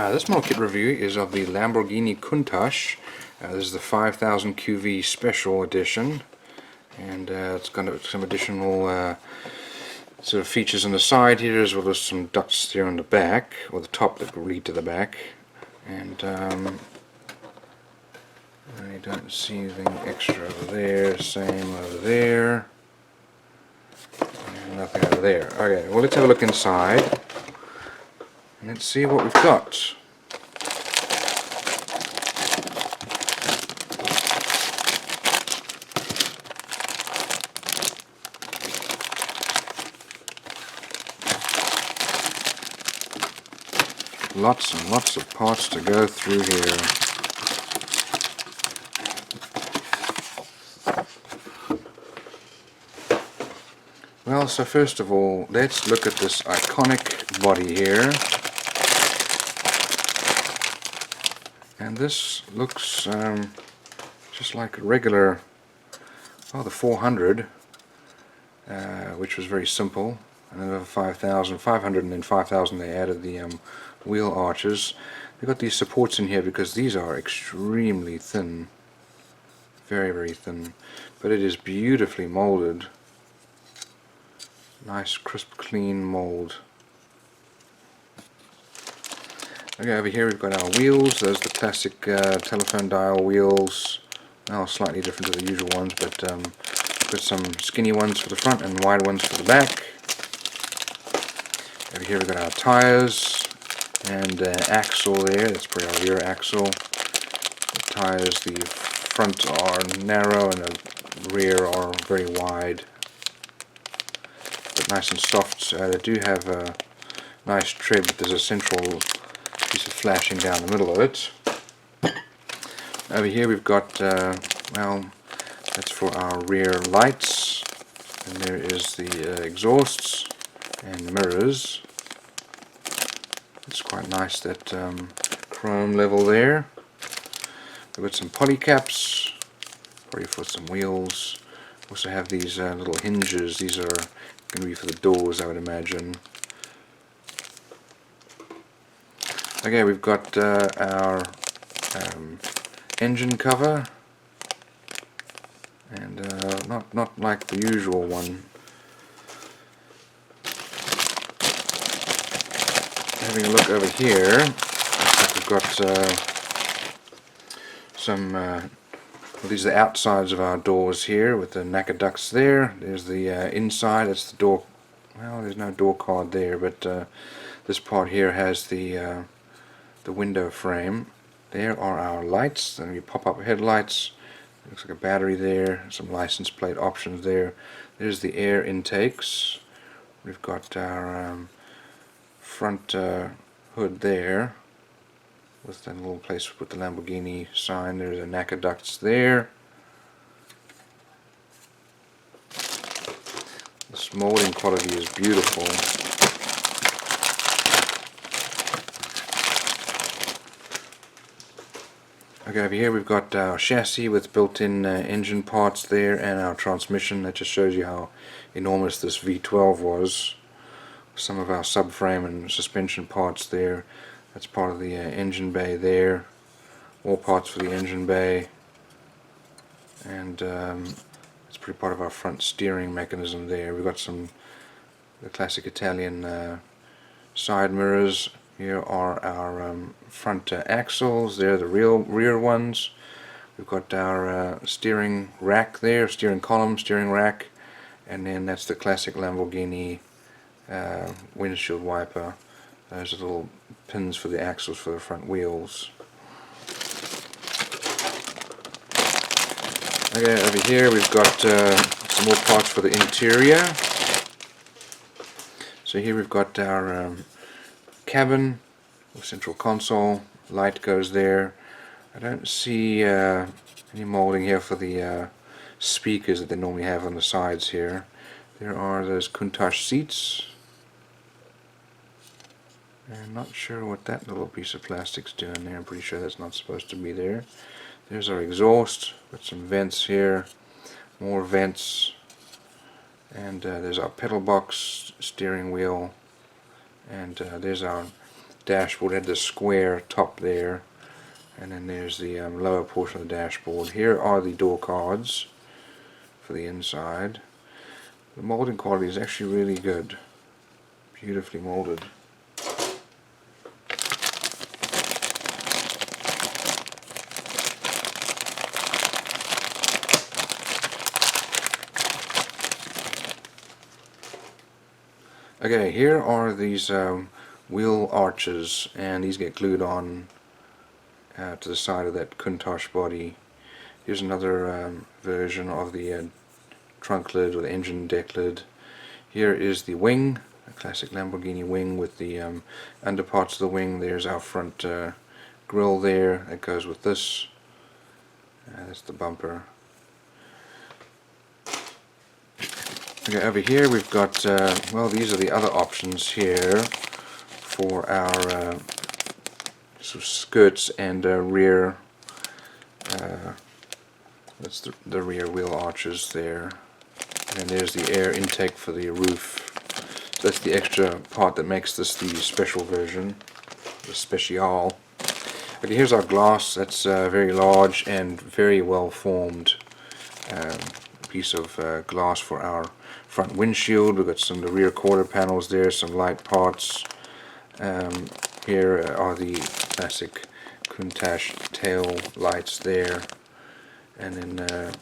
This model kit review is of the Lamborghini Countach. This is the 5000QV Special Edition, and it's got some additional sort of features on the side here, as well as some ducts here on the back, or the top that lead to the back. And I don't see anything extra over there. Same over there. And nothing over there. Okay, well, let's have a look inside. Let's see what we've got. Lots and lots of parts to go through here. Well, so first of all, let's look at this iconic body here. And this looks just like a regular, the 400, which was very simple. And then 500, and then 5000 they added the wheel arches. They've got these supports in here because these are extremely thin. Very, very thin. But it is beautifully molded. Nice, crisp, clean mold. Okay, over here we've got our wheels. Those are the classic telephone dial wheels. Well, slightly different to the usual ones, but got some skinny ones for the front and wide ones for the back. Over here we've got our tires and axle there. That's probably our rear axle. The tires, the front are narrow and the rear are very wide, but nice and soft. They do have a nice tread, but there's a central piece of flashing down the middle of it. Over here we've got, well, that's for our rear lights, and there is the exhausts and mirrors. It's quite nice, that chrome level there. We've got some poly caps, probably for some wheels. Also have these little hinges. These are going to be for the doors, I would imagine. Okay, we've got our engine cover, and not like the usual one. Having a look over here, looks like we've got some. Well, these are the outsides of our doors here, with the NACA ducts there. There's the inside. That's the door. Well, there's no door card there, but this part here has the window frame. There are our lights. Then we pop-up headlights. Looks like a battery there. Some license plate options there. There's the air intakes. We've got our front hood there, with that little place to put the Lamborghini sign. There's the NACA ducts there. This molding quality is beautiful. Okay, over here we've got our chassis with built-in engine parts there, and our transmission. That just shows you how enormous this V12 was. Some of our subframe and suspension parts there. That's part of the engine bay there. All parts for the engine bay. And it's pretty part of our front steering mechanism there. We've got the classic Italian side mirrors. Here are our front axles. They're the rear ones. We've got our steering rack there, steering column, steering rack. And then that's the classic Lamborghini windshield wiper. Those are little pins for the axles for the front wheels. Okay, over here we've got some more parts for the interior. So here we've got our cabin with central console. Light goes there. I don't see any molding here for the speakers that they normally have on the sides here. There are those Countach seats. I'm not sure what that little piece of plastic's doing there. I'm pretty sure that's not supposed to be there. There's our exhaust with some vents here, more vents, and there's our pedal box, steering wheel, and there's our dashboard. It had the square top there, and then there's the lower portion of the dashboard. Here are the door cards for the inside. The molding quality is actually really good, beautifully molded. Okay, here are these wheel arches, and these get glued on to the side of that Countach body. Here's another version of the trunk lid or the engine deck lid. Here is the wing, a classic Lamborghini wing with the underparts of the wing. There's our front grille there that goes with this. That's the bumper. Okay, over here we've got, well, these are the other options here for our sort of skirts and rear, that's the rear wheel arches there. And there's the air intake for the roof. So that's the extra part that makes this the special version, the special. Okay, here's our glass. That's very large and very well formed piece of glass for our front windshield. We've got some of the rear quarter panels there, some light parts. Here are the classic Countach tail lights there, and then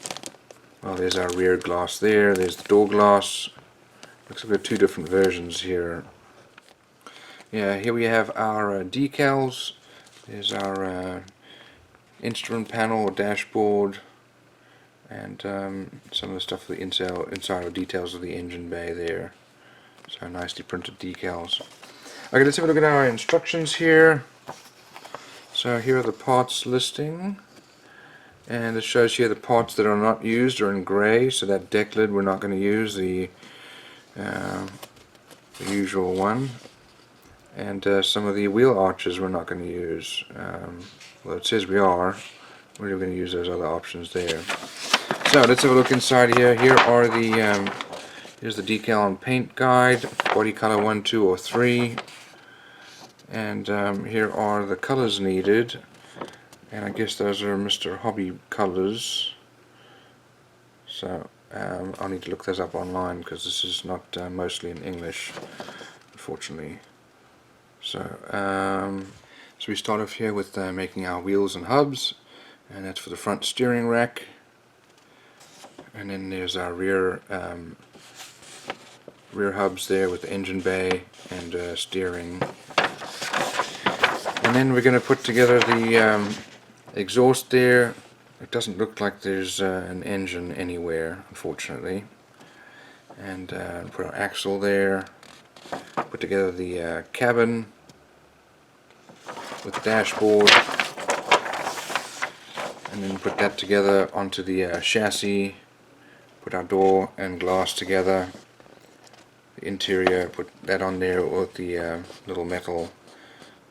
well, there's our rear glass there. There's the door glass. Looks like we've got two different versions here. Yeah, here we have our decals. There's our instrument panel or dashboard, and some of the stuff for the inside or details of the engine bay there. So nicely printed decals. Okay, let's have a look at our instructions here. So here are the parts listing, and it shows here the parts that are not used are in grey. So that deck lid we're not going to use, the usual one, and some of the wheel arches we're not going to use. Well, it says we are. We're going to use those other options there. So let's have a look inside here. Here are the here's the decal and paint guide, body color 1, 2, or 3, and here are the colors needed, and I guess those are Mr. Hobby colors. So I'll need to look those up online because this is not mostly in English, unfortunately. So so we start off here with making our wheels and hubs, and that's for the front steering rack. And then there's our rear hubs there with the engine bay and steering. And then we're going to put together the exhaust there. It doesn't look like there's an engine anywhere, unfortunately. And put our axle there. Put together the cabin with the dashboard. And then put that together onto the chassis. Put our door and glass together. The interior, put that on there with the little metal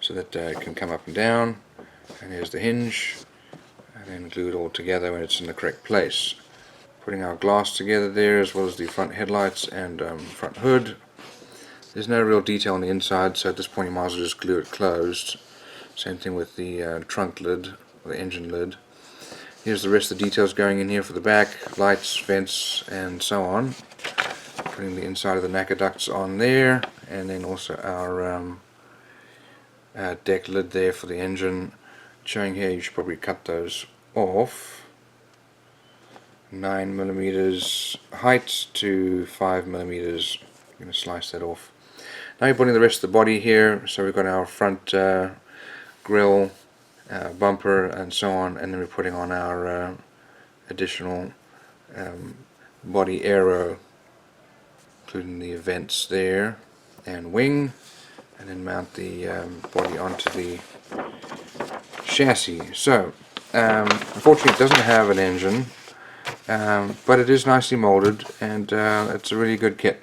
so that it can come up and down. And here's the hinge, and then glue it all together when it's in the correct place. Putting our glass together there, as well as the front headlights and front hood. There's no real detail on the inside, so at this point you might as well just glue it closed. Same thing with the trunk lid, or the engine lid. Here's the rest of the details going in here for the back, lights, vents, and so on. Putting the inside of the NACA ducts on there, and then also our deck lid there for the engine. Showing here, you should probably cut those off. 9mm height to 5mm. I'm going to slice that off. Now you're putting the rest of the body here. So we've got our front grille, bumper, and so on, and then we're putting on our additional body aero, including the vents there and wing, and then mount the body onto the chassis. So unfortunately it doesn't have an engine, but it is nicely molded, and it's a really good kit.